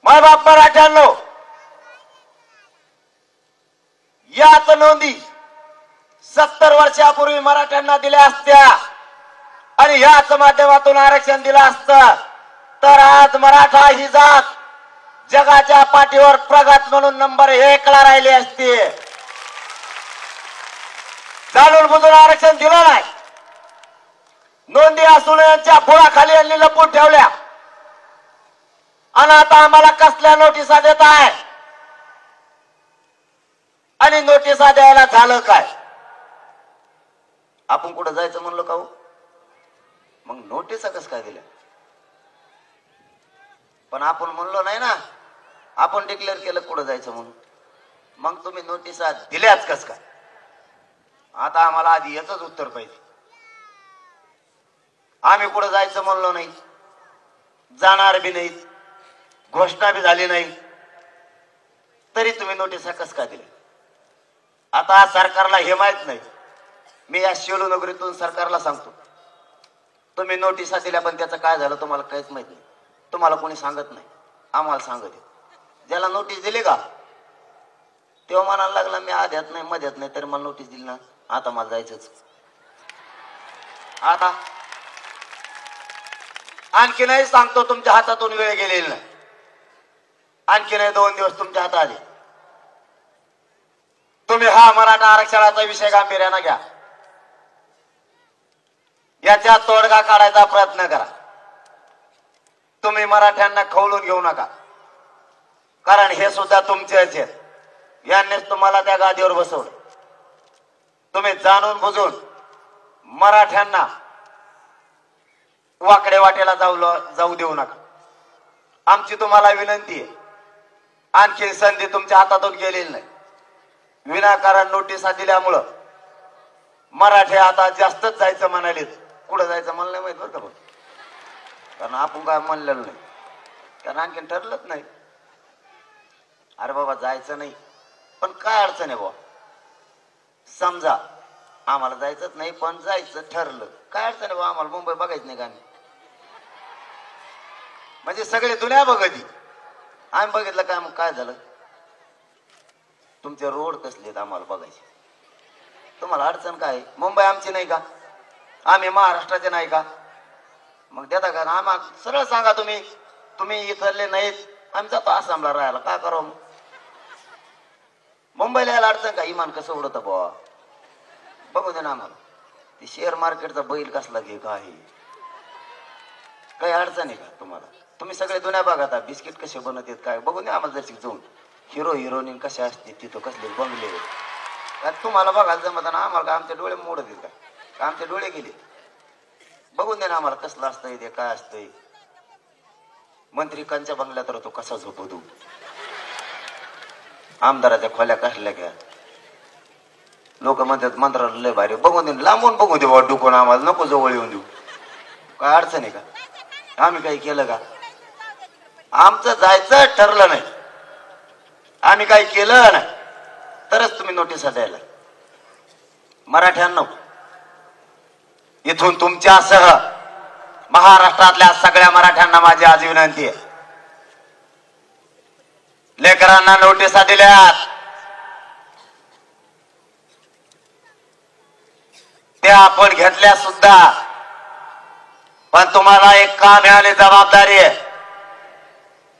माय बाप मराठ्यांनो, याच नोंदी 70 वर्षापूर्वी मराठ्यांना दिल्या असत्या आणि याच माध्यमातून आरक्षण दिलं असतं तर आज मराठा ही जात जगाच्या पाठीवर प्रगत म्हणून नंबर 1 ला राहिली असती. जाणून बुजून आरक्षण दिलं नाही. नोंदी असून यांच्या बुळाखाली यांनी लपून ठेवल्या आणि आता आम्हाला कसल्या नोटिसा देत आहे आणि नोटिसा द्यायला झालं काय? आपण कुठं जायचं म्हणलो का? मग नोटिसा कसं काय दिल्या? पण आपण म्हणलो नाही ना, आपण डिक्लेअर केलं कुठं जायचं म्हणून. मग तुम्ही नोटिसा दिल्याच कस काय? आता आम्हाला आधी याचंच उत्तर पाहिजे. आम्ही कुठं जायचं म्हणलो नाही, जाणार बी नाही, घोषणा बी झाली नाही, तरी तुम्ही नोटिसा कस काय दिल्या? आता सरकारला हे माहित नाही. मी या शेलू नगरीतून सरकारला सांगतो, तुम्ही नोटिसा दिल्या पण त्याचं काय झालं तुम्हाला काहीच माहित नाही. तुम्हाला कोणी सांगत नाही, आम्हाला सांगत. ज्याला नोटीस दिली का तेव्हा म्हणायला लागला मी आध्यात नाही मध्यात नाही, तरी मला नोटीस दिली ना, आता मला जायचंच. आता आणखी नाही सांगतो, तुमच्या हातातून वेळ गेलेली नाही. आणखी नाही 2 दिवस तुमच्या हातात आले. तुम्ही हा मराठा आरक्षणाचा विषय गांभीर्याने घ्या. याच्या तोडगा काढायचा प्रयत्न करा. तुम्ही मराठ्यांना खवळून घेऊ नका, कारण हे सुद्धा तुमचेच आहेत. यांनीच तुम्हाला त्या गादीवर बसवलं. तुम्ही जाणून बुजून मराठ्यांना वाकडे वाटेला जाऊ देऊ नका. आमची तुम्हाला विनंती आहे. आणखी संधी तुमच्या हातातून गेलेली नाही. विनाकारण नोटिसा दिल्यामुळं मराठे आता जास्तच जायचं म्हणाले. कुठं जायचं म्हणलं नाही माहित बरं का, कारण आपण काय म्हणलेलं नाही, कारण आणखीन ठरलंच नाही. अरे बाबा जायचं नाही, पण काय अडचण आहे बाबा? समजा आम्हाला जायचंच नाही पण जायचं ठरलं, काय अडचण आहे बाबा? आम्हाला मुंबई बघायचं नाही का? म्हणजे सगळे दुनिया बघती, आम्ही बघितलं काय? मग काय झालं? तुमचे रोड कसले आहेत आम्हाला बघायचे. तुम्हाला अडचण काय? मुंबई आमची नाही का? आम्ही महाराष्ट्राचे नाही का? मग देता का? आम्हाला सरळ सांगा. तुम्ही इथले नाहीत, आम्ही जातो आसामला राहायला. काय करावं? मुंबईला यायला अडचण का? इमान कसं उडत बुवा, बघू दे ना आम्हाला. ते शेअर मार्केटचा बैल कसला घे काय? काही अडचण आहे का तुम्हाला? तुम्ही सगळे दुनिया बघा, बिस्किट कसे बनत आहेत काय बघू दे आम्हाला. जर जाऊन हिरो हिरोईन कशा असते तिथं, कसले बंगले, काय तुम्हाला बघायला जमत ना? आम्हाला आमचे डोळे मोडत आहेत का? आमचे डोळे गेले? बघून दे ना आम्हाला कसलं असतंय ते, काय असतंय. मंत्री कंच्या बंगल्यात राहतो, कसा झोपतो. आमदाराच्या खोल्या कसल्या घ्या. लोक म्हणतात मंत्रालय लय भारी. बघून दे, लांबून बघू दे बाबा डुकून, आम्हाला नको जवळ येऊन देऊ. काय अडचण आहे का? आम्ही काही केलं का? आमचं जायचं ठरलं नाही, आम्ही काही केलं नाही तरच तुम्ही नोटिसा द्यायला. मराठ्यांनो, इथून तुमच्यासह महाराष्ट्रातल्या सगळ्या मराठ्यांना माझी आज विनंती आहे. लेकरांना नोटिसा दिल्यात, त्या आपण घेतल्या सुद्धा, पण तुम्हाला एक काम मिळाली, जबाबदारी आहे.